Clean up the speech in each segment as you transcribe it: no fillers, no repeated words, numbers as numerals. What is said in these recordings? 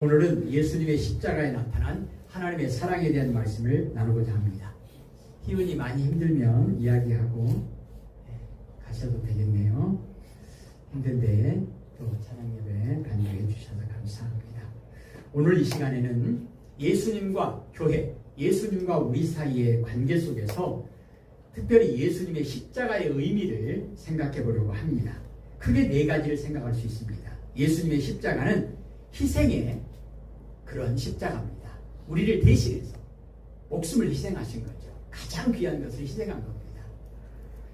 오늘은 예수님의 십자가에 나타난 하나님의 사랑에 대한 말씀을 나누고자 합니다. 기운이 많이 힘들면 이야기하고 가셔도 되겠네요. 힘든데 또 찬양 예배 간절히 해주셔서 감사합니다. 오늘 이 시간에는 예수님과 교회, 예수님과 우리 사이의 관계 속에서 특별히 예수님의 십자가의 의미를 생각해 보려고 합니다. 크게 네 가지를 생각할 수 있습니다. 예수님의 십자가는 희생의 그런 십자가입니다. 우리를 대신해서 목숨을 희생하신 거죠. 가장 귀한 것을 희생한 겁니다.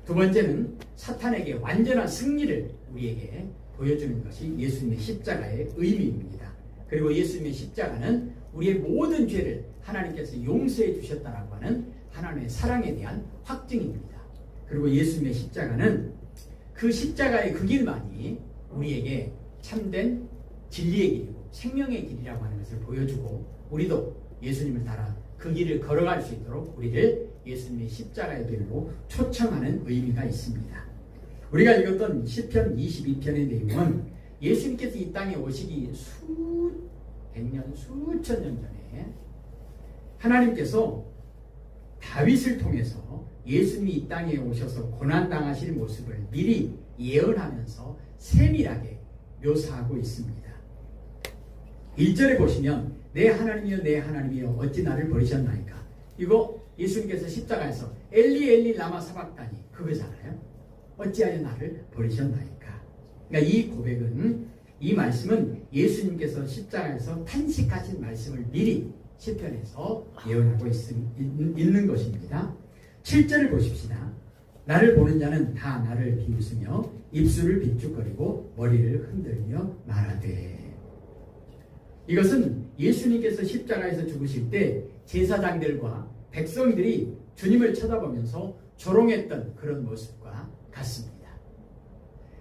두 번째는 사탄에게 완전한 승리를 우리에게 보여주는 것이 예수님의 십자가의 의미입니다. 그리고 예수님의 십자가는 우리의 모든 죄를 하나님께서 용서해 주셨다라고 하는 하나님의 사랑에 대한 확증입니다. 그리고 예수님의 십자가는 그 십자가의 그 길만이 우리에게 참된 진리의 길이고 생명의 길이라고 하는 것을 보여주고 우리도 예수님을 따라 그 길을 걸어갈 수 있도록 우리를 예수님의 십자가의 길로 초청하는 의미가 있습니다. 우리가 읽었던 시편 22편의 내용은 예수님께서 이 땅에 오시기 수백년, 수천 년 전에 하나님께서 다윗을 통해서 예수님이 이 땅에 오셔서 고난당하실 모습을 미리 예언하면서 세밀하게 묘사하고 있습니다. 1절에 보시면 내 하나님이여 내 하나님이여 어찌 나를 버리셨나이까. 이거 예수님께서 십자가에서 엘리 엘리 라마 사박다니 그거잖아요. 어찌하여 나를 버리셨나이까. 그러니까 이 고백은, 이 말씀은 예수님께서 십자가에서 탄식하신 말씀을 미리 시편에서 예언하고 있는 것입니다. 7절을 보십시다. 나를 보는 자는 다 나를 비웃으며 입술을 비축거리고 머리를 흔들며 말하되. 이것은 예수님께서 십자가에서 죽으실 때 제사장들과 백성들이 주님을 쳐다보면서 조롱했던 그런 모습과 같습니다.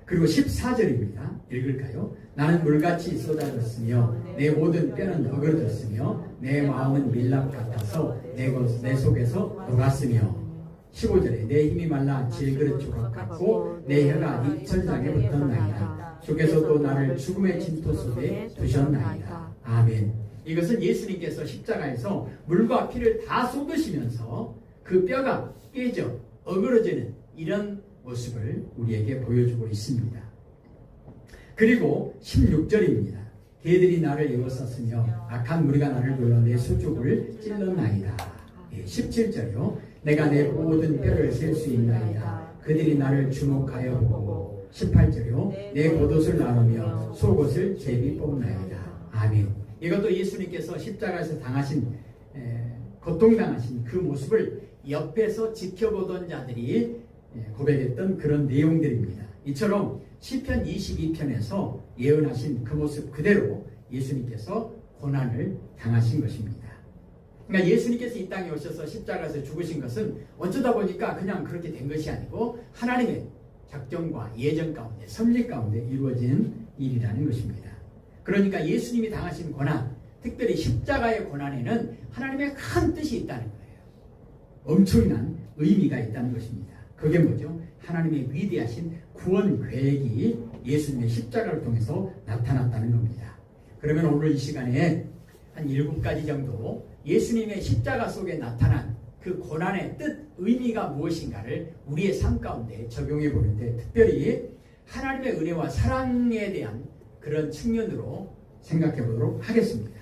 그리고 14절입니다. 읽을까요? 나는 물같이 쏟아졌으며 내 모든 뼈는 어그러졌으며 내 마음은 밀랍 같아서 내 속에서 녹았으며 15절에 내 힘이 말라 질그릇 조각 같고 내 혀가 입천장에 붙었나이다. 주께서도 나를 죽음의 진토 속에 두셨나이다. 아멘. 이것은 예수님께서 십자가에서 물과 피를 다 쏟으시면서 그 뼈가 깨져 어그러지는 이런 모습을 우리에게 보여주고 있습니다. 그리고 16절입니다. 개들이 나를 에워쌌으며 악한 무리가 나를 눌러 내 수족을 찔렀나이다. 17절이요. 내가 내 모든 뼈를 셀 수 있나이다. 그들이 나를 주목하여 보고. 18절이요. 내 겉옷을 나누며 속옷을 제비 뽑나이다. 아멘. 이것도 예수님께서 십자가에서 당하신 고통당하신 그 모습을 옆에서 지켜보던 자들이 고백했던 그런 내용들입니다. 이처럼 시편 22편에서 예언하신 그 모습 그대로 예수님께서 고난을 당하신 것입니다. 그러니까 예수님께서 이 땅에 오셔서 십자가에서 죽으신 것은 어쩌다 보니까 그냥 그렇게 된 것이 아니고 하나님의 작정과 예정 가운데, 섭리 가운데 이루어진 일이라는 것입니다. 그러니까 예수님이 당하신 고난, 특별히 십자가의 고난에는 하나님의 큰 뜻이 있다는 거예요. 엄청난 의미가 있다는 것입니다. 그게 뭐죠? 하나님의 위대하신 구원 계획이 예수님의 십자가를 통해서 나타났다는 겁니다. 그러면 오늘 이 시간에 한 7가지 정도 예수님의 십자가 속에 나타난 그 고난의 뜻, 의미가 무엇인가를 우리의 삶 가운데 적용해 보는데, 특별히 하나님의 은혜와 사랑에 대한 그런 측면으로 생각해 보도록 하겠습니다.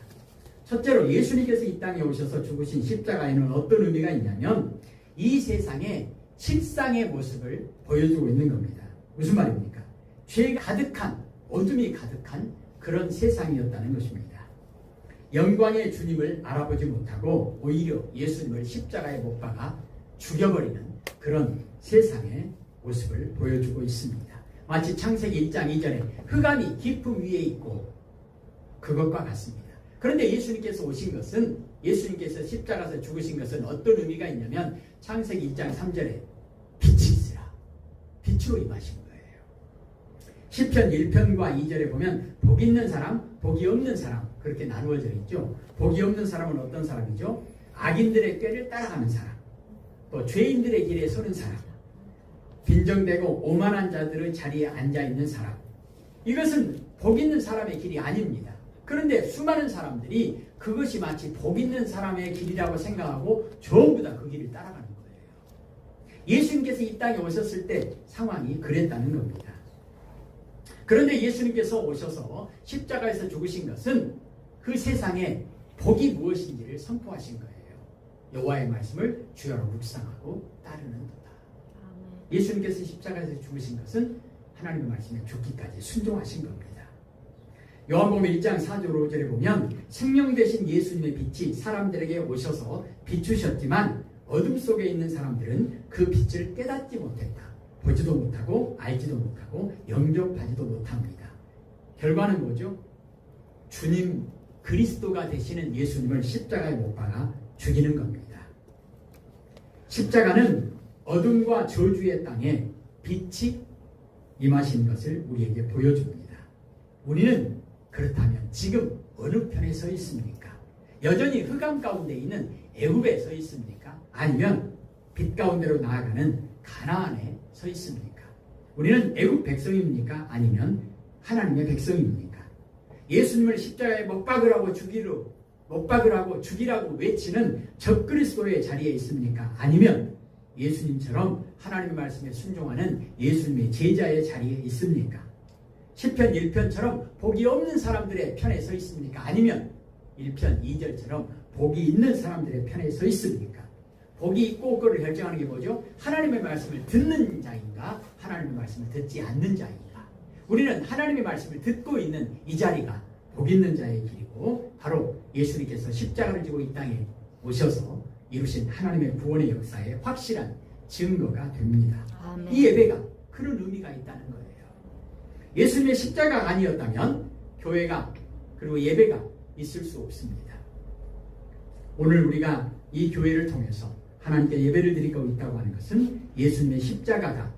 첫째로 예수님께서 이 땅에 오셔서 죽으신 십자가에는 어떤 의미가 있냐면 이 세상에 실상의 모습을 보여주고 있는 겁니다. 무슨 말입니까? 죄가 가득한, 어둠이 가득한 그런 세상이었다는 것입니다. 영광의 주님을 알아보지 못하고 오히려 예수님을 십자가에 못 박아 죽여버리는 그런 세상의 모습을 보여주고 있습니다. 마치 창세기 1장 2절에 흑암이 깊음 위에 있고 그것과 같습니다. 그런데 예수님께서 오신 것은, 예수님께서 십자가에서 죽으신 것은 어떤 의미가 있냐면 창세기 1장 3절에 빛이 있으라, 빛으로 임하신 거예요. 시편 1편과 2절에 보면 복 있는 사람, 복이 없는 사람 그렇게 나누어져 있죠. 복이 없는 사람은 어떤 사람이죠? 악인들의 꾀를 따라가는 사람, 또 죄인들의 길에 서는 사람, 빈정되고 오만한 자들의 자리에 앉아있는 사람. 이것은 복 있는 사람의 길이 아닙니다. 그런데 수많은 사람들이 그것이 마치 복 있는 사람의 길이라고 생각하고 전부 다 그 길을 따라가는 거예요. 예수님께서 이 땅에 오셨을 때 상황이 그랬다는 겁니다. 그런데 예수님께서 오셔서 십자가에서 죽으신 것은 그 세상에 복이 무엇인지를 선포하신 거예요. 여호와의 말씀을 주야로 묵상하고 따르는도다. 예수님께서 십자가에서 죽으신 것은 하나님의 말씀에 죽기까지 순종하신 겁니다. 요한복음 1장 4절 5절에 보면 생명 되신 예수님의 빛이 사람들에게 오셔서 비추셨지만 어둠 속에 있는 사람들은 그 빛을 깨닫지 못했다. 보지도 못하고 알지도 못하고 영접하지도 못합니다. 결과는 뭐죠? 주님 그리스도가 되시는 예수님을 십자가에 못 박아 죽이는 겁니다. 십자가는 어둠과 저주의 땅에 빛이 임하신 것을 우리에게 보여줍니다. 우리는 그렇다면 지금 어느 편에 서 있습니까? 여전히 흑암 가운데 있는 애굽에 서 있습니까? 아니면 빛 가운데로 나아가는 가나안에 서 있습니까? 우리는 애굽 백성입니까? 아니면 하나님의 백성입니까? 예수님을 십자가에 못 박으라고 죽이라고 외치는 적그리스도의 자리에 있습니까? 아니면 예수님처럼 하나님의 말씀에 순종하는 예수님의 제자의 자리에 있습니까? 시편 1편처럼 복이 없는 사람들의 편에 서 있습니까? 아니면 1편 2절처럼 복이 있는 사람들의 편에 서 있습니까? 복이 있고 없고를 결정하는 게 뭐죠? 하나님의 말씀을 듣는 자인가? 하나님의 말씀을 듣지 않는 자인가? 우리는 하나님의 말씀을 듣고 있는 이 자리가 복 있는 자의 길이고 바로 예수님께서 십자가를 지고 이 땅에 오셔서 이루신 하나님의 구원의 역사의 확실한 증거가 됩니다. 아멘. 이 예배가 그런 의미가 있다는 거예요. 예수님의 십자가가 아니었다면 교회가 그리고 예배가 있을 수 없습니다. 오늘 우리가 이 교회를 통해서 하나님께 예배를 드리고 있다고 하는 것은 예수님의 십자가가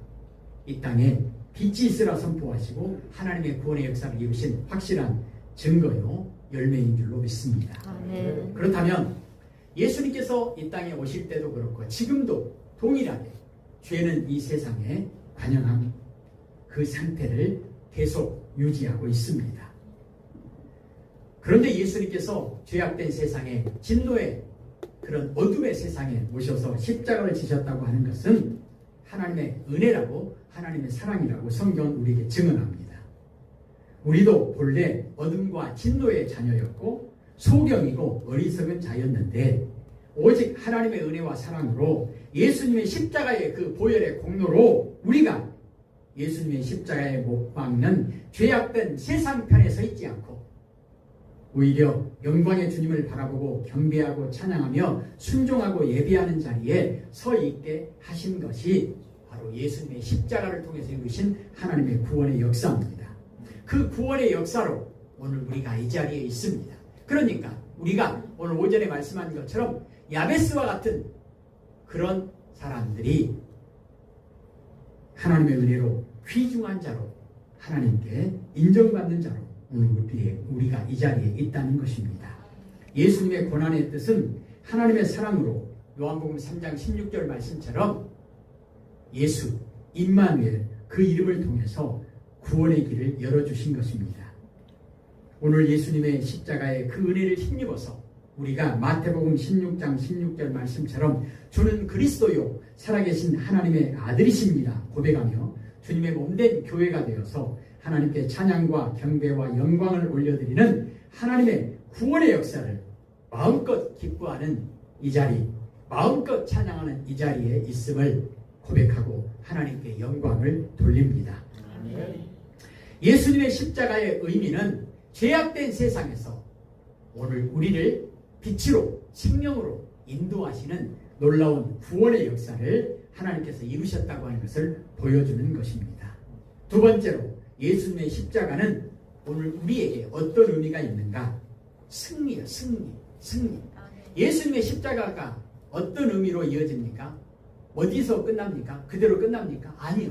이 땅에 빛이 있으라 선포하시고 하나님의 구원의 역사를 이루신 확실한 증거요 열매인 줄로 믿습니다. 아멘. 그렇다면 예수님께서 이 땅에 오실 때도 그렇고 지금도 동일하게 죄는 이 세상에 관영한 그 상태를 계속 유지하고 있습니다. 그런데 예수님께서 죄악된 세상에 진노의 그런 어둠의 세상에 오셔서 십자가를 지셨다고 하는 것은 하나님의 은혜라고 하나님의 사랑이라고 성경은 우리에게 증언합니다. 우리도 본래 어둠과 진노의 자녀였고 소경이고 어리석은 자였는데 오직 하나님의 은혜와 사랑으로 예수님의 십자가의 그 보혈의 공로로 우리가 예수님의 십자가에 못 박는 죄악된 세상 편에 서 있지 않고 오히려 영광의 주님을 바라보고 경배하고 찬양하며 순종하고 예배하는 자리에 서 있게 하신 것이 바로 예수님의 십자가를 통해서 이루신 하나님의 구원의 역사입니다. 그 구원의 역사로 오늘 우리가 이 자리에 있습니다. 그러니까 우리가 오늘 오전에 말씀한 것처럼 야베스와 같은 그런 사람들이 하나님의 은혜로 귀중한 자로 하나님께 인정받는 자로 오늘 우리가 이 자리에 있다는 것입니다. 예수님의 고난의 뜻은 하나님의 사랑으로 요한복음 3장 16절 말씀처럼 예수, 임마누엘 그 이름을 통해서 구원의 길을 열어주신 것입니다. 오늘 예수님의 십자가의 그 은혜를 힘입어서 우리가 마태복음 16장 16절 말씀처럼 주는 그리스도요 살아계신 하나님의 아들이십니다 고백하며 주님의 몸된 교회가 되어서 하나님께 찬양과 경배와 영광을 올려드리는 하나님의 구원의 역사를 마음껏 기뻐하는 이 자리, 마음껏 찬양하는 이 자리에 있음을 고백하고 하나님께 영광을 돌립니다. 아멘. 예수님의 십자가의 의미는 죄악된 세상에서 오늘 우리를 빛으로 생명으로 인도하시는 놀라운 구원의 역사를 하나님께서 이루셨다고 하는 것을 보여주는 것입니다. 두 번째로 예수님의 십자가는 오늘 우리에게 어떤 의미가 있는가? 승리요, 승리. 예수님의 십자가가 어떤 의미로 이어집니까? 어디서 끝납니까? 그대로 끝납니까? 아니요.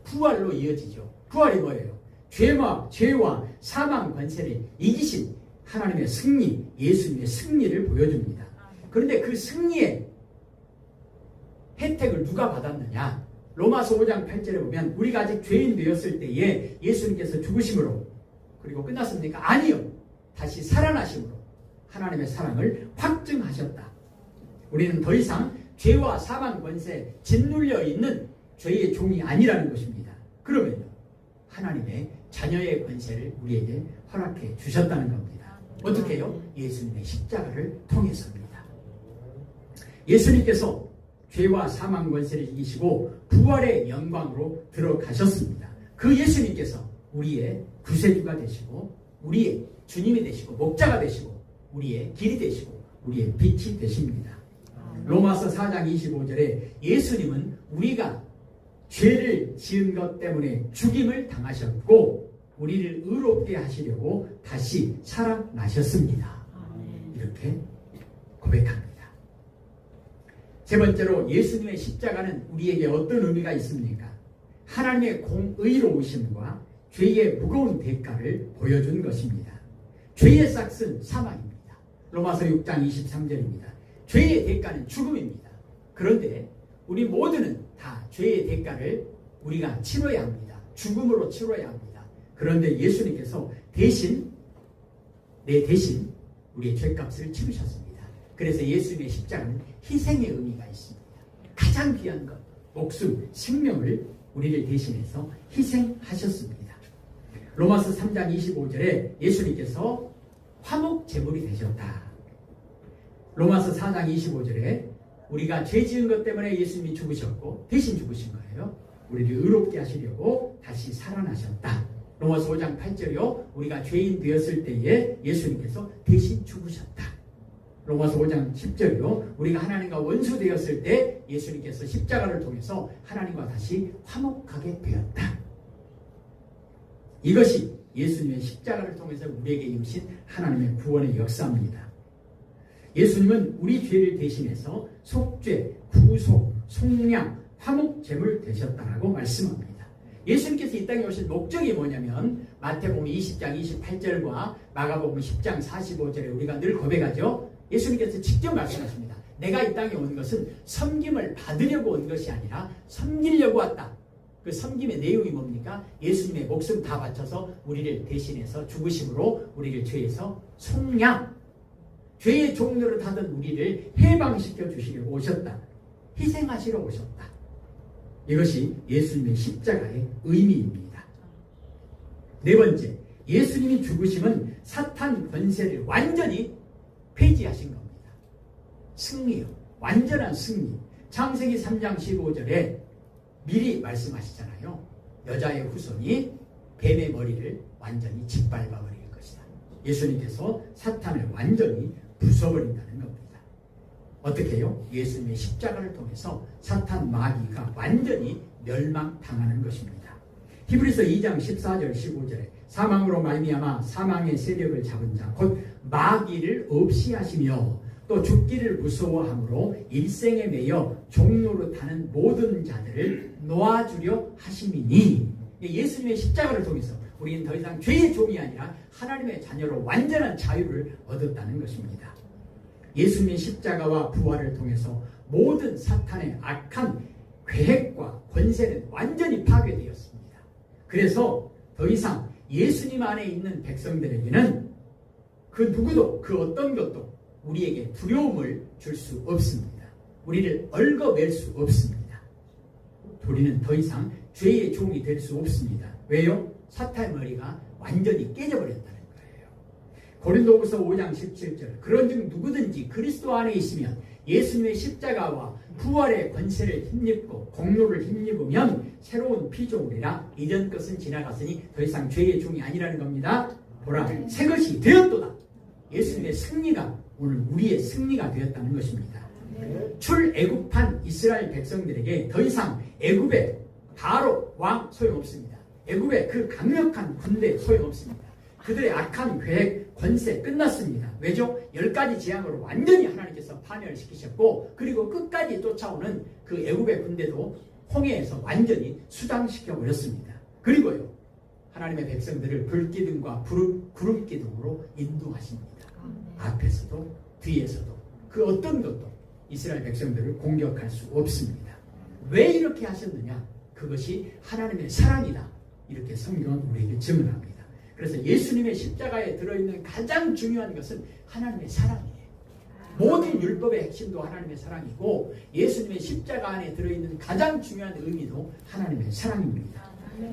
부활로 이어지죠. 부활이 뭐예요? 죄와 사망 권세를 이기신 하나님의 승리, 예수님의 승리를 보여줍니다. 그런데 그 승리의 혜택을 누가 받았느냐? 로마서 5장 8절에 보면 우리가 아직 죄인 되었을 때에 예수님께서 죽으심으로 그리고 끝났습니까? 아니요. 다시 살아나심으로 하나님의 사랑을 확증하셨다. 우리는 더 이상 죄와 사망 권세에 짓눌려 있는 죄의 종이 아니라는 것입니다. 그러면 하나님의 자녀의 권세를 우리에게 허락해 주셨다는 겁니다. 어떻게 해요? 예수님의 십자가를 통해서입니다. 예수님께서 죄와 사망 권세를 이기시고 부활의 영광으로 들어가셨습니다. 그 예수님께서 우리의 구세주가 되시고 우리의 주님이 되시고 목자가 되시고 우리의 길이 되시고 우리의 빛이 되십니다. 로마서 4장 25절에 예수님은 우리가 죄를 지은 것 때문에 죽임을 당하셨고 우리를 의롭게 하시려고 다시 살아나셨습니다. 이렇게 고백합니다. 세 번째로 예수님의 십자가는 우리에게 어떤 의미가 있습니까? 하나님의 공의로우심과 죄의 무거운 대가를 보여준 것입니다. 죄의 싹은 사망입니다. 로마서 6장 23절입니다. 죄의 대가는 죽음입니다. 그런데 우리 모두는 다 죄의 대가를 우리가 치러야 합니다. 죽음으로 치러야 합니다. 그런데 예수님께서 내 대신 우리의 죄값을 치르셨습니다. 그래서 예수님의 십자가는 희생의 의미가 있습니다. 가장 귀한 것, 목숨, 생명을 우리를 대신해서 희생하셨습니다. 로마서 3장 25절에 예수님께서 화목 제물이 되셨다. 로마서 4장 25절에 우리가 죄 지은 것 때문에 예수님이 죽으셨고 대신 죽으신 거예요. 우리를 의롭게 하시려고 다시 살아나셨다. 로마서 5장 8절이요. 우리가 죄인 되었을 때에 예수님께서 대신 죽으셨다. 로마서 5장 10절이요. 우리가 하나님과 원수 되었을 때 예수님께서 십자가를 통해서 하나님과 다시 화목하게 되었다. 이것이 예수님의 십자가를 통해서 우리에게 임신 하나님의 구원의 역사입니다. 예수님은 우리 죄를 대신해서 속죄, 구속, 속량, 화목 제물 되셨다라고 말씀합니다. 예수님께서 이 땅에 오신 목적이 뭐냐면 마태복음 20장 28절과 마가복음 10장 45절에 우리가 늘 고백하죠. 예수님께서 직접 말씀하십니다. 내가 이 땅에 온 것은 섬김을 받으려고 온 것이 아니라 섬기려고 왔다. 그 섬김의 내용이 뭡니까? 예수님의 목숨 다 바쳐서 우리를 대신해서 죽으심으로 우리를 죄에서 속량, 죄의 종로를 타던 우리를 해방시켜 주시려고 오셨다. 희생하시러 오셨다. 이것이 예수님의 십자가의 의미입니다. 네 번째, 예수님이 죽으심은 사탄 권세를 완전히 폐지하신 겁니다. 승리요. 완전한 승리. 창세기 3장 15절에 미리 말씀하시잖아요. 여자의 후손이 뱀의 머리를 완전히 짓밟아 버릴 것이다. 예수님께서 사탄을 완전히 부숴버린다는 겁니다. 어떻게 해요? 예수님의 십자가를 통해서 사탄 마귀가 완전히 멸망당하는 것입니다. 히브리서 2장 14절 15절에 사망으로 말미암아 사망의 세력을 잡은 자 곧 마귀를 없이 하시며 또 죽기를 무서워함으로 일생에 매여 종노릇하는 모든 자들을 놓아주려 하심이니. 예수님의 십자가를 통해서 우리는 더 이상 죄의 종이 아니라 하나님의 자녀로 완전한 자유를 얻었다는 것입니다. 예수님의 십자가와 부활을 통해서 모든 사탄의 악한 계획과 권세는 완전히 파괴되었습니다. 그래서 더 이상 예수님 안에 있는 백성들에게는 그 누구도 그 어떤 것도 우리에게 두려움을 줄 수 없습니다. 우리를 얽어맬 수 없습니다. 우리는 더 이상 죄의 종이 될 수 없습니다. 왜요? 사탄의 머리가 완전히 깨져버렸다는 거예요. 고린도후서 5장 17절 그런즉 누구든지 그리스도 안에 있으면 예수님의 십자가와 부활의 권세를 힘입고 공로를 힘입으면 새로운 피조물이라 이전 것은 지나갔으니 더 이상 죄의 종이 아니라는 겁니다. 보라 새 것이 되었도다. 예수님의 승리가 오늘 우리의 승리가 되었다는 것입니다. 출애굽한 이스라엘 백성들에게 더 이상 애굽의 바로 왕 소용없습니다. 애굽의 그 강력한 군대 소용없습니다. 그들의 악한 계획, 권세 끝났습니다. 왜죠? 10가지 재앙으로 완전히 하나님께서 파멸시키셨고 그리고 끝까지 쫓아오는 그 애굽의 군대도 홍해에서 완전히 수장시켜 버렸습니다. 그리고요 하나님의 백성들을 불기둥과 구름기둥으로 인도하십니다. 앞에서도 뒤에서도 그 어떤 것도 이스라엘 백성들을 공격할 수 없습니다. 왜 이렇게 하셨느냐? 그것이 하나님의 사랑이다. 이렇게 성경은 우리에게 증언합니다. 그래서 예수님의 십자가에 들어있는 가장 중요한 것은 하나님의 사랑이에요. 모든 율법의 핵심도 하나님의 사랑이고 예수님의 십자가 안에 들어있는 가장 중요한 의미도 하나님의 사랑입니다.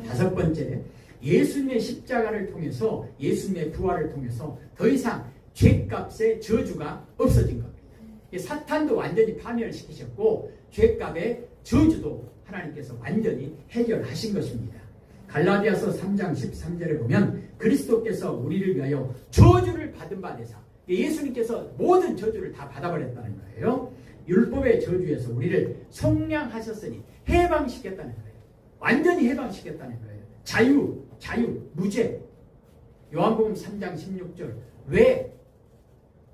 다섯 번째, 예수님의 십자가를 통해서 예수님의 부활을 통해서 더 이상 죄값의 저주가 없어진 겁니다. 사탄도 완전히 파멸시키셨고 죄값의 저주도 하나님께서 완전히 해결하신 것입니다. 갈라디아서 3장 13절에 보면 그리스도께서 우리를 위하여 저주를 받은 바 되사, 예수님께서 모든 저주를 다 받아버렸다는 거예요. 율법의 저주에서 우리를 속량하셨으니 해방시켰다는 거예요. 완전히 해방시켰다는 거예요. 자유, 무죄. 요한복음 3장 16절. 왜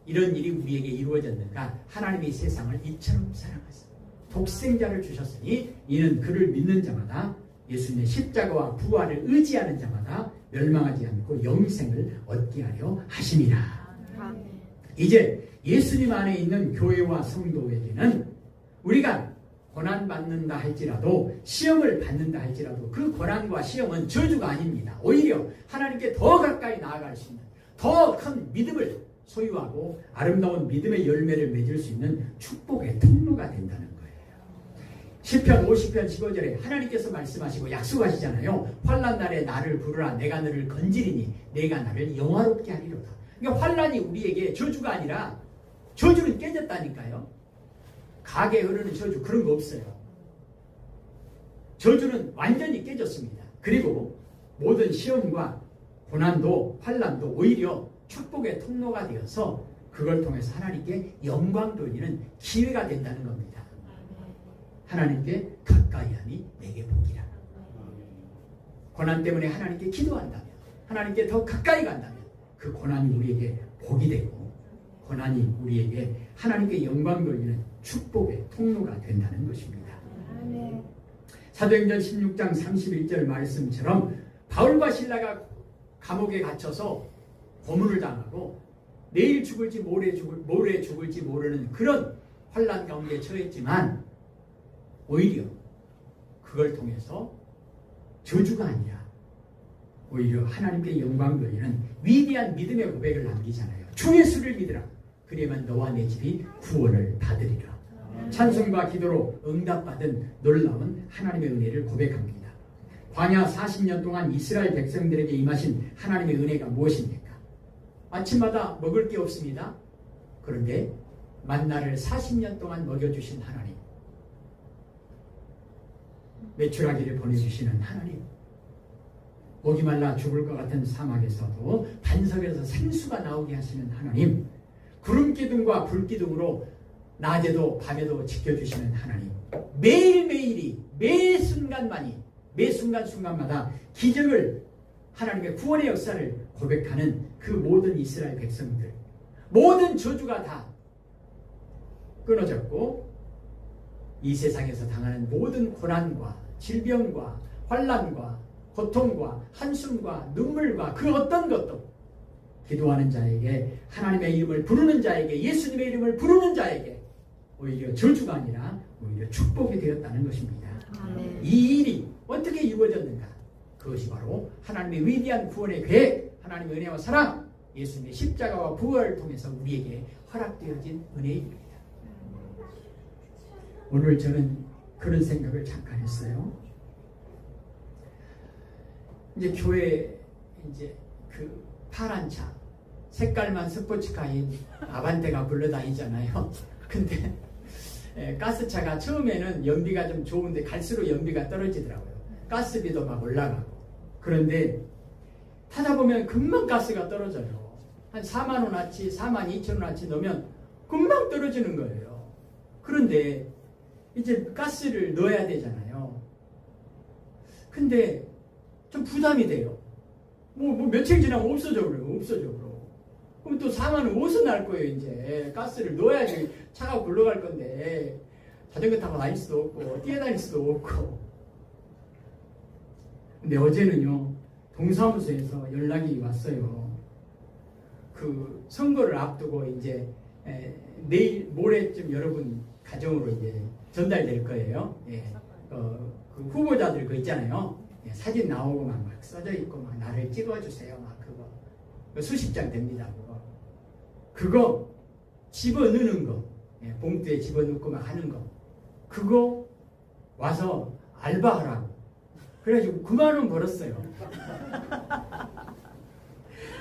이런 일이 우리에게 이루어졌는가? 하나님이 세상을 이처럼 사랑하셨습니다. 독생자를 주셨으니 이는 그를 믿는 자마다, 예수님의 십자가와 부활을 의지하는 자마다 멸망하지 않고 영생을 얻게 하려 하심이라. 이제 예수님 안에 있는 교회와 성도에게는 우리가 고난받는다 할지라도, 시험을 받는다 할지라도 그 고난과 시험은 저주가 아닙니다. 오히려 하나님께 더 가까이 나아갈 수 있는, 더 큰 믿음을 소유하고 아름다운 믿음의 열매를 맺을 수 있는 축복의 통로가 된다는 거예요. 시편 50편 15절에 하나님께서 말씀하시고 약속하시잖아요. 환난 날에 나를 부르라. 내가 너를 건지리니 내가 나를 영화롭게 하리로다. 그러니까 환난이 우리에게 저주가 아니라, 저주는 깨졌다니까요. 가게 흐르는 저주, 그런 거 없어요. 저주는 완전히 깨졌습니다. 그리고 모든 시험과 고난도 환난도 오히려 축복의 통로가 되어서 그걸 통해서 하나님께 영광 돌리는 기회가 된다는 겁니다. 하나님께 가까이 하니 내게 복이라. 고난 때문에 하나님께 기도한다면, 하나님께 더 가까이 간다면 그 고난이 우리에게 복이 되고, 고난이 우리에게 하나님께 영광 돌리는 축복의 통로가 된다는 것입니다. 사도행전 16장 31절 말씀처럼 바울과 실라가 감옥에 갇혀서 고문을 당하고 내일 죽을지 모레 죽을지 모르는 그런 환난 가운데 처했지만, 오히려 그걸 통해서 저주가 아니라 오히려 하나님께 영광 돌리는 위대한 믿음의 고백을 남기잖아요. 주 예수를 믿으라. 그리하면 너와 내 집이 구원을 받으리라. 찬송과 기도로 응답받은 놀라운 하나님의 은혜를 고백합니다. 광야 40년 동안 이스라엘 백성들에게 임하신 하나님의 은혜가 무엇입니까? 아침마다 먹을 게 없습니다. 그런데 만나를 40년 동안 먹여주신 하나님, 메추라기를 보내주시는 하나님, 목이 말라 죽을 것 같은 사막에서도 반석에서 생수가 나오게 하시는 하나님, 구름 기둥과 불 기둥으로 낮에도 밤에도 지켜주시는 하나님, 매일매일이 매 순간순간마다 기적을, 하나님의 구원의 역사를 고백하는 그 모든 이스라엘 백성들, 모든 저주가 다 끊어졌고 이 세상에서 당하는 모든 고난과 질병과 환난과 고통과 한숨과 눈물과 그 어떤 것도 기도하는 자에게, 하나님의 이름을 부르는 자에게, 예수님의 이름을 부르는 자에게 오히려 저주가 아니라 오히려 축복이 되었다는 것입니다. 아멘. 이 일이 어떻게 이루어졌는가? 그것이 바로 하나님의 위대한 구원의 계획, 하나님의 은혜와 사랑, 예수님의 십자가와 부활을 통해서 우리에게 허락되어진 은혜입니다. 오늘 저는 그런 생각을 잠깐 했어요. 이제 교회 그 파란 차, 색깔만 스포츠카인 아반떼가 불러다니잖아요. 근데 가스차가 처음에는 연비가 좀 좋은데 갈수록 연비가 떨어지더라고요. 가스비도 막 올라가고. 그런데 타다 보면 금방 가스가 떨어져요. 한 4만 원어치, 4만 2천 원어치 넣으면 금방 떨어지는 거예요. 그런데 이제 가스를 넣어야 되잖아요. 근데 좀 부담이 돼요. 뭐 며칠 지나면 없어져 버려요. 그럼 또 4만 원 어디서 날 거예요. 이제 가스를 넣어야지 차가 굴러갈 건데 자전거 타고 다닐 수도 없고 뛰어다닐 수도 없고. 근데 어제는요, 동사무소에서 연락이 왔어요. 그 선거를 앞두고 이제 내일 모레쯤 여러분 가정으로 이제 전달될 거예요. 그 후보자들 그 있잖아요. 사진 나오고 막 써져 있고 막 나를 찍어주세요. 막 수십 장 됩니다. 그거 집어넣는 거, 봉투에 집어넣고 막 하는 거, 그거 와서 알바하라고. 그래가지고 9만 원 벌었어요.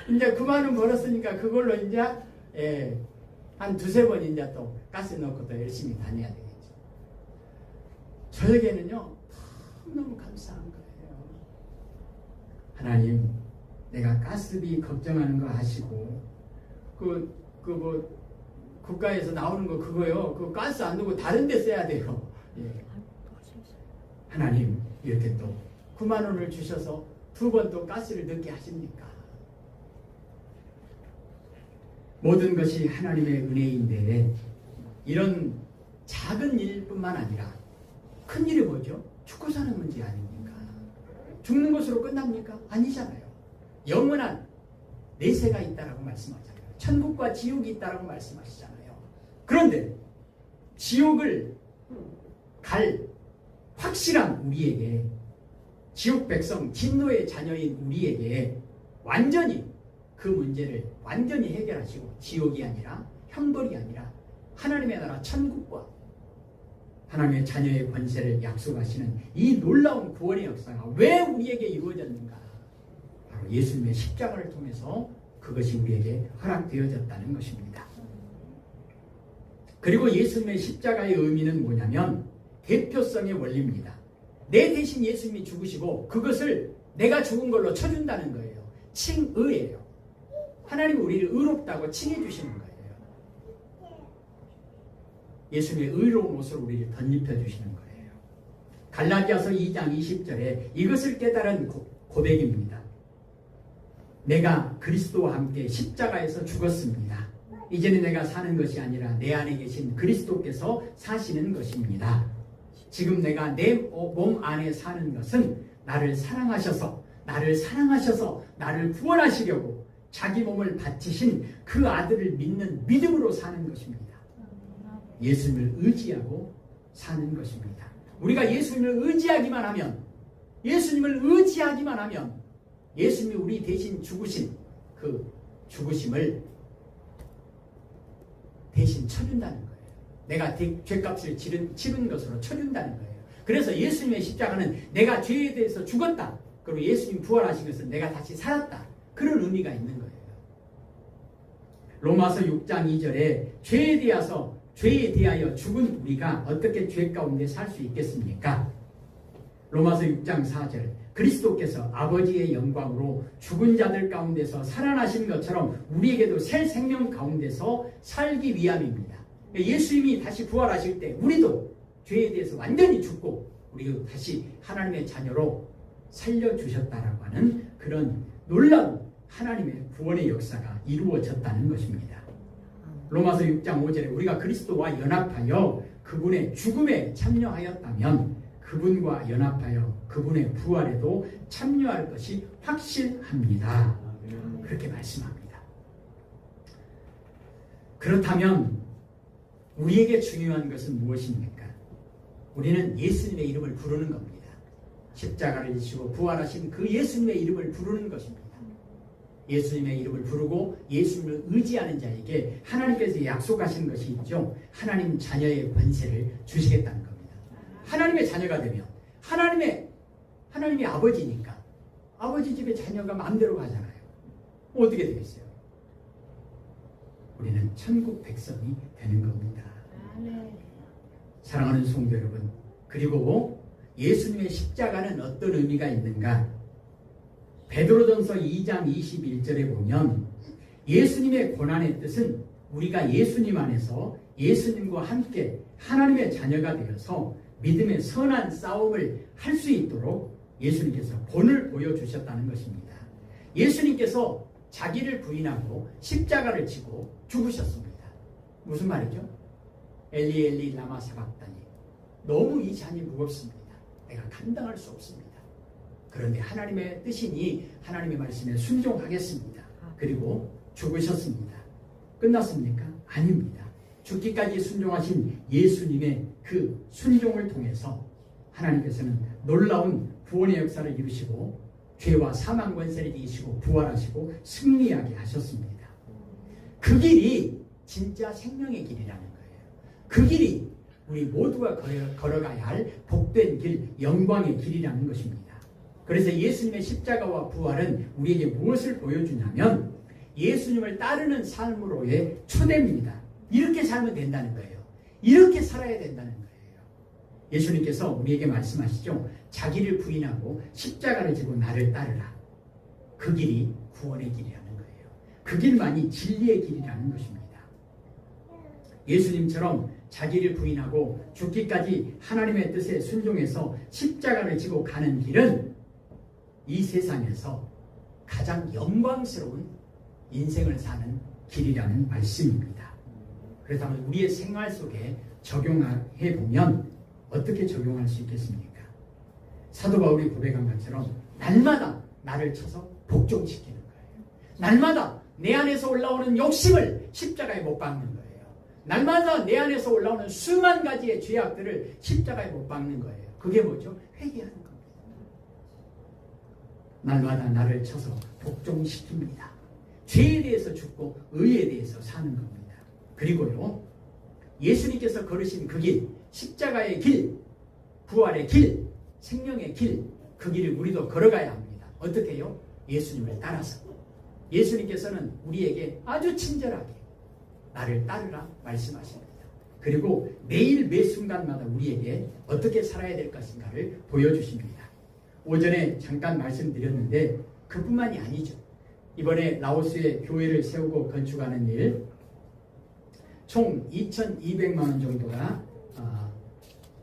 이제 9만 원 벌었으니까 그걸로 이제 한 두세 번 이제 또 가스 넣고 또 열심히 다녀야 되겠죠. 저에게는요 너무 감사한 거예요. 하나님, 내가 가스비 걱정하는 거 아시고 뭐 국가에서 나오는 거 그거요. 그 가스 안 넣고 다른 데 써야 돼요. 예. 하나님, 이렇게 또 9만 원을 주셔서 두 번 또 가스를 넣게 하십니까? 모든 것이 하나님의 은혜인데 이런 작은 일뿐만 아니라 큰 일이 뭐죠? 죽고 사는 문제 아닙니까? 죽는 것으로 끝납니까? 아니잖아요. 영원한 내세가 있다라고 말씀하잖아요. 천국과 지옥이 있다라고 말씀하시잖아요. 그런데 지옥을 갈 확실한 우리에게, 지옥 백성 진노의 자녀인 우리에게 완전히 그 문제를 완전히 해결하시고 지옥이 아니라 형벌이 아니라 하나님의 나라 천국과 하나님의 자녀의 권세를 약속하시는 이 놀라운 구원의 역사가 왜 우리에게 이루어졌는가? 바로 예수님의 십자가를 통해서 그것이 우리에게 허락되어졌다는 것입니다. 그리고 예수님의 십자가의 의미는 뭐냐면 대표성의 원리입니다. 내 대신 예수님이 죽으시고 그것을 내가 죽은 걸로 쳐준다는 거예요. 칭의예요. 하나님이 우리를 의롭다고 칭해 주시는 거예요. 예수님의 의로운 옷을 우리를 덧입혀 주시는 거예요. 갈라디아서 2장 20절에 이것을 깨달은 고백입니다. 내가 그리스도와 함께 십자가에서 죽었습니다. 이제는 내가 사는 것이 아니라 내 안에 계신 그리스도께서 사시는 것입니다. 지금 내가 내 몸 안에 사는 것은 나를 사랑하셔서 나를 구원하시려고 자기 몸을 바치신 그 아들을 믿는 믿음으로 사는 것입니다. 예수님을 의지하고 사는 것입니다. 우리가 예수님을 의지하기만 하면 예수님이 우리 대신 죽으신 그 죽으심을 대신 쳐준다는 거예요. 내가 죄값을 치른 것으로 쳐준다는 거예요. 그래서 예수님의 십자가는 내가 죄에 대해서 죽었다. 그리고 예수님 부활하신 것은 내가 다시 살았다. 그런 의미가 있는 거예요. 로마서 6장 2절에 죄에 대하여 죽은 우리가 어떻게 죄 가운데 살 수 있겠습니까? 로마서 6장 4절 그리스도께서 아버지의 영광으로 죽은 자들 가운데서 살아나신 것처럼 우리에게도 새 생명 가운데서 살기 위함입니다. 예수님이 다시 부활하실 때 우리도 죄에 대해서 완전히 죽고 우리도 다시 하나님의 자녀로 살려주셨다라고 하는 그런 놀라운 하나님의 구원의 역사가 이루어졌다는 것입니다. 로마서 6장 5절에 우리가 그리스도와 연합하여 그분의 죽음에 참여하였다면 그분과 연합하여 그분의 부활에도 참여할 것이 확실합니다. 그렇게 말씀합니다. 그렇다면 우리에게 중요한 것은 무엇입니까? 우리는 예수님의 이름을 부르는 겁니다. 십자가를 지시고 부활하신 그 예수님의 이름을 부르는 것입니다. 예수님의 이름을 부르고 예수님을 의지하는 자에게 하나님께서 약속하신 것이 있죠. 하나님 자녀의 권세를 주시겠다는 겁니다. 하나님의 자녀가 되면 하나님이 아버지니까 아버지 집에 자녀가 마음대로 가잖아요. 어떻게 되겠어요? 우리는 천국 백성이 되는 겁니다. 사랑하는 성도 여러분, 그리고 예수님의 십자가는 어떤 의미가 있는가? 베드로전서 2장 21절에 보면 예수님의 고난의 뜻은 우리가 예수님 안에서 예수님과 함께 하나님의 자녀가 되어서 믿음의 선한 싸움을 할 수 있도록 예수님께서 본을 보여주셨다는 것입니다. 예수님께서 자기를 부인하고 십자가를 지고 죽으셨습니다. 무슨 말이죠? 엘리 엘리 라마 사박다니, 너무 이 잔이 무겁습니다. 내가 감당할 수 없습니다. 그런데 하나님의 뜻이니 하나님의 말씀에 순종하겠습니다. 그리고 죽으셨습니다. 끝났습니까? 아닙니다. 죽기까지 순종하신 예수님의 그 순종을 통해서 하나님께서는 놀라운 구원의 역사를 이루시고 죄와 사망 권세를 이기시고 부활하시고 승리하게 하셨습니다. 그 길이 진짜 생명의 길이라는 거예요. 그 길이 우리 모두가 걸어가야 할 복된 길, 영광의 길이라는 것입니다. 그래서 예수님의 십자가와 부활은 우리에게 무엇을 보여주냐면 예수님을 따르는 삶으로의 초대입니다. 이렇게 살면 된다는 거예요. 이렇게 살아야 된다는 거예요. 예수님께서 우리에게 말씀하시죠. 자기를 부인하고 십자가를 지고 나를 따르라. 그 길이 구원의 길이라는 거예요. 그 길만이 진리의 길이라는 것입니다. 예수님처럼 자기를 부인하고 죽기까지 하나님의 뜻에 순종해서 십자가를 지고 가는 길은 이 세상에서 가장 영광스러운 인생을 사는 길이라는 말씀입니다. 그렇다면 우리의 생활 속에 적용해 보면 어떻게 적용할 수 있겠습니까? 사도 바울이 고백한 것처럼 날마다 나를 쳐서 복종시키는 거예요. 날마다 내 안에서 올라오는 욕심을 십자가에 못 박는 거예요. 날마다 내 안에서 올라오는 수만 가지의 죄악들을 십자가에 못 박는 거예요. 그게 뭐죠? 회개하는 겁니다. 날마다 나를 쳐서 복종시킵니다. 죄에 대해서 죽고 의에 대해서 사는 겁니다. 그리고요, 예수님께서 걸으신 그 길, 십자가의 길, 부활의 길, 생명의 길, 그 길을 우리도 걸어가야 합니다. 어떻게 해요? 예수님을 따라서. 예수님께서는 우리에게 아주 친절하게 나를 따르라 말씀하십니다. 그리고 매일 매 순간마다 우리에게 어떻게 살아야 될 것인가를 보여주십니다. 오전에 잠깐 말씀드렸는데 그뿐만이 아니죠. 이번에 라오스에 교회를 세우고 건축하는 일, 총 2,200만 원 정도가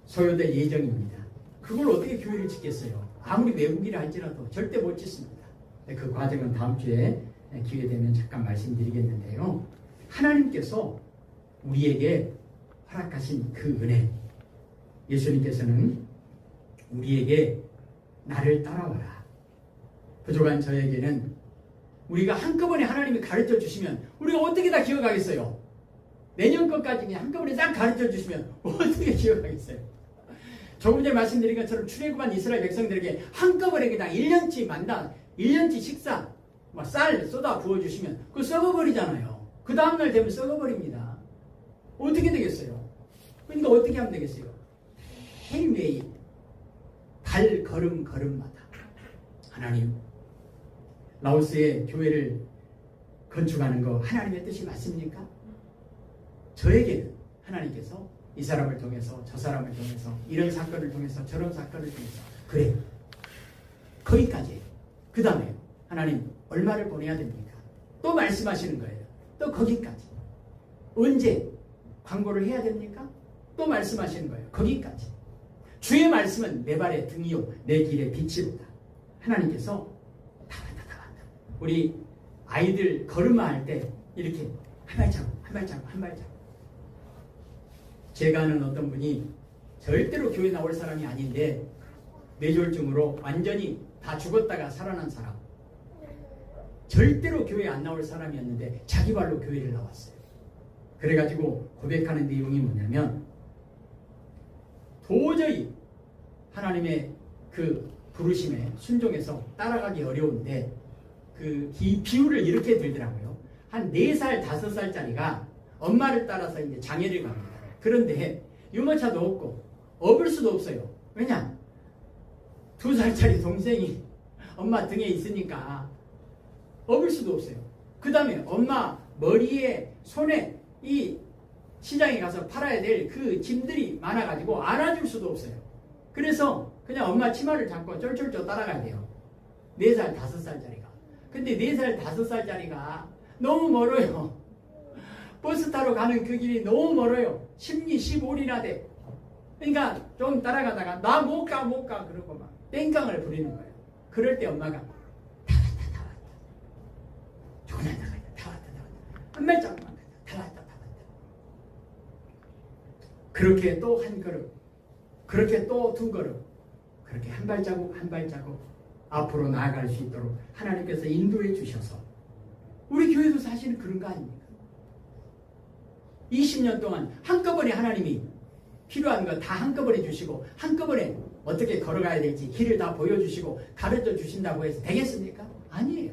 소요될 예정입니다. 그걸 어떻게 교회를 짓겠어요? 아무리 외국이라 할지라도 절대 못 짓습니다. 그 과정은 다음 주에 기회 되면 잠깐 말씀드리겠는데요. 하나님께서 우리에게 허락하신 그 은혜, 예수님께서는 우리에게 나를 따라와라. 부족한 저에게는 우리가 한꺼번에 하나님이 가르쳐 주시면 우리가 어떻게 다 기억하겠어요? 내년 것까지 그냥 한꺼번에 딱 가르쳐 주시면 어떻게 기억하겠어요? 조금 전에 말씀드린 것처럼 출애굽한 이스라엘 백성들에게 한꺼번에 그냥 1년치 만나, 1년치 식사, 쌀 쏟아 부어주시면 그거 썩어버리잖아요. 그 다음날 되면 썩어버립니다. 어떻게 되겠어요? 그러니까 어떻게 하면 되겠어요? 매일매일 걸음마다 하나님, 라오스의 교회를 건축하는 거 하나님의 뜻이 맞습니까? 저에게는 하나님께서 이 사람을 통해서 저 사람을 통해서 이런 사건을 통해서 저런 사건을 통해서 그래 거기까지. 그 다음에 하나님 얼마를 보내야 됩니까? 또 말씀하시는 거예요. 또 거기까지. 언제 광고를 해야 됩니까? 또 말씀하시는 거예요. 거기까지. 주의 말씀은 내 발의 등이요 내 길의 빛이로다. 하나님께서 다 간다. 우리 아이들 걸음마할 때 이렇게 한 발자국. 제가 아는 어떤 분이 절대로 교회 나올 사람이 아닌데 뇌졸중으로 완전히 다 죽었다가 살아난 사람, 절대로 교회 안 나올 사람이었는데 자기 발로 교회를 나왔어요. 그래가지고 고백하는 내용이 뭐냐면 도저히 하나님의 그 부르심에 순종해서 따라가기 어려운데 그 비유를 이렇게 들더라고요. 한 4살, 5살짜리가 엄마를 따라서 이제 장애를 갑니다. 그런데 유모차도 없고 업을 수도 없어요. 왜냐? 2살짜리 동생이 엄마 등에 있으니까 업을 수도 없어요. 그 다음에 엄마 머리에 손에 이 시장에 가서 팔아야 될 그 짐들이 많아가지고 안아줄 수도 없어요. 그래서 그냥 엄마 치마를 잡고 쫄쫄쫄 따라가야 돼요. 4살, 5살짜리가. 근데 4살, 5살짜리가 너무 멀어요. 버스 타러 가는 그 길이 너무 멀어요. 10리, 15리나 돼. 그러니까 좀 따라가다가 나 못 가 그러고 막 땡깡을 부리는 거예요. 그럴 때 엄마가 다 왔다. 조금만 다 왔다. 한 발짝만 다 왔다. 그렇게 또 한 걸음, 그렇게 또 2걸음, 그렇게 한 발자국 앞으로 나아갈 수 있도록 하나님께서 인도해 주셔서 우리 교회도 사실은 그런 거 아닙니까? 20년 동안 한꺼번에 하나님이 필요한 거 다 한꺼번에 주시고 한꺼번에 어떻게 걸어가야 될지 길을 다 보여주시고 가르쳐 주신다고 해서 되겠습니까? 아니에요.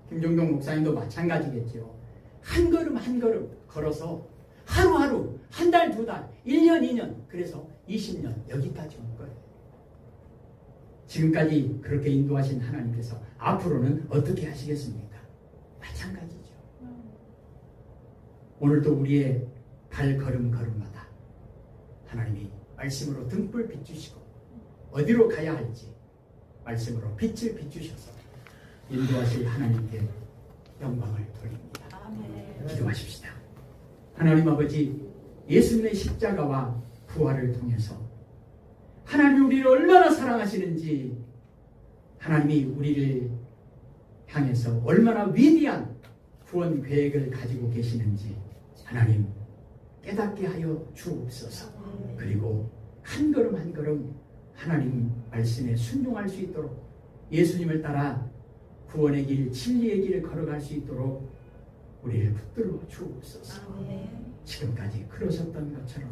김종동 목사님도 마찬가지겠죠. 한 걸음 한 걸음 걸어서 하루하루, 한 달, 두 달, 1년, 2년, 그래서 20년 여기까지 온 거예요. 지금까지 그렇게 인도하신 하나님께서 앞으로는 어떻게 하시겠습니까? 마찬가지죠. 오늘도 우리의 발걸음걸음마다 하나님이 말씀으로 등불 비추시고 어디로 가야 할지 말씀으로 빛을 비추셔서 인도하실 하나님께 영광을 돌립니다. 아멘. 기도하십시다. 하나님 아버지, 예수님의 십자가와 부활을 통해서 하나님이 우리를 얼마나 사랑하시는지, 하나님이 우리를 향해서 얼마나 위대한 구원 계획을 가지고 계시는지 하나님 깨닫게 하여 주옵소서. 그리고 한 걸음 한 걸음 하나님 말씀에 순종할 수 있도록 예수님을 따라 구원의 길, 진리의 길을 걸어갈 수 있도록 우리를 붙들어 주옵소서. 지금까지 그러셨던 것처럼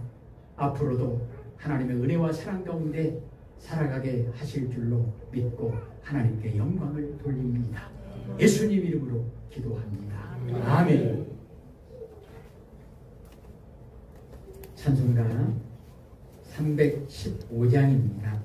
앞으로도 하나님의 은혜와 사랑 가운데 살아가게 하실 줄로 믿고 하나님께 영광을 돌립니다. 예수님 이름으로 기도합니다. 아멘. 찬송가 315장입니다.